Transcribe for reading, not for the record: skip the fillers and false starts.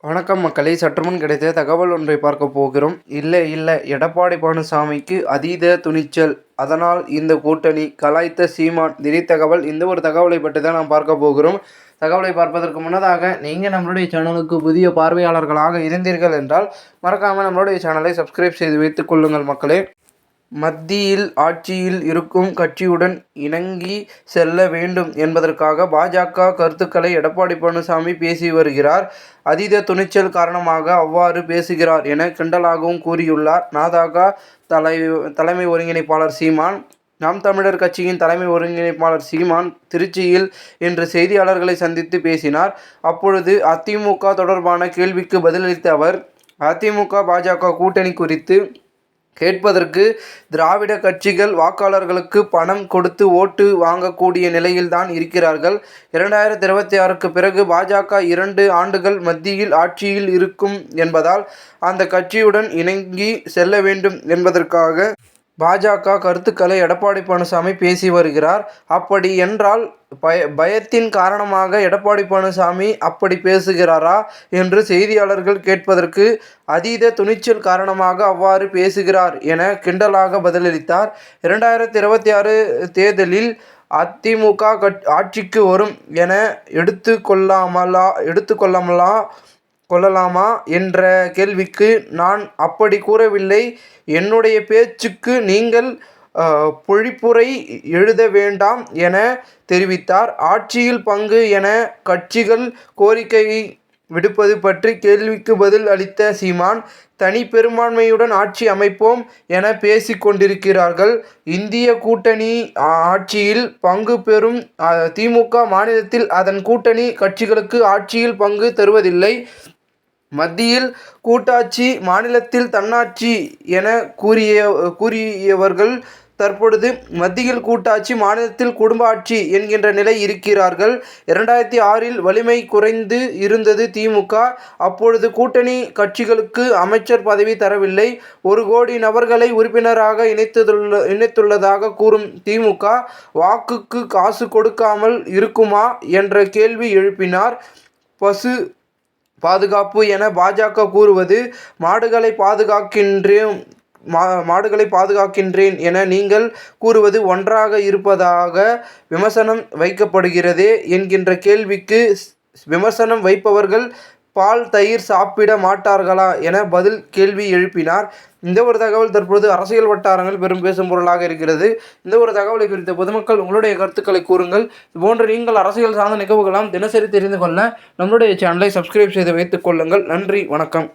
வணக்கம் மக்களே, சற்றுமுன் கிடைத்த தகவல் ஒன்றை பார்க்க போகிறோம். இல்லை, எடப்பாடி பழனிசாமிக்கு அதீத துணிச்சல், அதனால் இந்த கூட்டணி கலாய்த்த சீமான். திடீர் தகவல். இந்த ஒரு தகவலை பற்றி தான் நாம் பார்க்க போகிறோம். தகவலை பார்ப்பதற்கு முன்னதாக நீங்கள் நம்மளுடைய சேனலுக்கு புதிய பார்வையாளர்களாக இருந்தீர்கள் என்றால் மறக்காமல் நம்மளுடைய சேனலை சப்ஸ்கிரைப் செய்து வைத்துக் கொள்ளுங்கள் மக்களே. மத்தியில் ஆட்சியில் இருக்கும் கட்சியுடன் இணங்கி செல்ல வேண்டும் என்பதற்காக பாஜக கருத்துக்களை எடப்பாடி பழனிசாமி பேசி வருகிறார். அதீத துணிச்சல் காரணமாக அவ்வாறு பேசுகிறார் என கிண்டலாகவும் கூறியுள்ளார் நாதாக தலைமை ஒருங்கிணைப்பாளர் சீமான். நாம் தமிழர் கட்சியின் தலைமை ஒருங்கிணைப்பாளர் சீமான் திருச்சியில் இன்று செய்தியாளர்களை சந்தித்து பேசினார். அப்பொழுது அதிமுக தொடர்பான கேள்விக்கு பதிலளித்த அவர், அதிமுக பாஜக கூட்டணி குறித்து கேட்பதற்கு திராவிட கட்சிகள் வாக்காளர்களுக்கு பணம் கொடுத்து ஓட்டு வாங்கக்கூடிய நிலையில்தான் இருக்கிறார்கள். 2026க்கு பிறகு பாஜக 2 ஆண்டுகள் மத்தியில் ஆட்சியில் இருக்கும் என்பதால் அந்த கட்சியுடன் இணங்கி செல்ல வேண்டும் என்பதற்காக பாஜக கருத்துக்களை எடப்பாடி பழனிசாமி பேசி வருகிறார். அப்படி என்றால் பயத்தின் காரணமாக எடப்பாடி பழனிசாமி அப்படி பேசுகிறாரா என்று செய்தியாளர்கள் கேட்பதற்கு, அதீத துணிச்சல் காரணமாக அவ்வாறு பேசுகிறார் என கிண்டலாக பதிலளித்தார். 2026 தேர்தலில் அதிமுக ஆட்சிக்கு வரும் என கொள்ளலாமா என்ற கேள்விக்கு, நான் அப்படி கூறவில்லை. என்னுடைய பேச்சுக்கு நீங்கள் பொழிப்புரை எழுத வேண்டாம் என தெரிவித்தார். ஆட்சியில் பங்கு என கட்சிகள் கோரிக்கை விடுப்பது பற்றி கேள்விக்கு பதில் அளித்த சீமான், தனி பெரும்பான்மையுடன் ஆட்சி அமைப்போம் என பேசிக் கொண்டிருக்கிறார்கள். இந்திய கூட்டணி ஆட்சியில் பங்கு பெறும் திமுக மாநிலத்தில் அதன் கூட்டணி கட்சிகளுக்கு ஆட்சியில் பங்கு தருவதில்லை. மத்தியில் கூட்டாட்சி, மாநிலத்தில் தன்னாட்சி என கூறியவர்கள் தற்பொழுது மத்தியில் கூட்டாட்சி, மாநிலத்தில் குடும்ப ஆட்சி என்கின்ற நிலை இருக்கிறார்கள். 2006இல் வலிமை குறைந்து இருந்தது திமுக. அப்பொழுது கூட்டணி கட்சிகளுக்கு அமைச்சர் பதவி தரவில்லை. 1 கோடி நபர்களை உறுப்பினராக இணைத்துள்ளதாக கூறும் திமுக வாக்குக்கு காசு கொடுக்காமல் இருக்குமா என்ற கேள்வி எழுப்பினார். பசு பாதுகாப்பு என பாஜக கூறுவது, மாடுகளை பாதுகாக்கின்றேன் என நீங்கள் கூறுவது ஒன்றாக இருப்பதாக விமர்சனம் வைக்கப்படுகிறதே என்கின்ற கேள்விக்கு, விமர்சனம் வைப்பவர்கள் பால் தயிர் சாப்பிட மாட்டார்களா என பதில் கேள்வி எழுப்பினார். இந்த ஒரு தகவல் தற்பொழுது அரசியல் வட்டாரங்கள் பெரும் பேசும் பொருளாக இருக்கிறது. இந்த ஒரு தகவலை குறித்த பொதுமக்கள் உங்களுடைய கருத்துக்களை கூறுங்கள். இதுபோன்று நீங்கள் அரசியல் சார்ந்த நிகழ்வுகளாம் தினசரி தெரிந்து கொள்ள நம்மளுடைய சேனலை சப்ஸ்கிரைப் செய்து வைத்துக் கொள்ளுங்கள். நன்றி, வணக்கம்.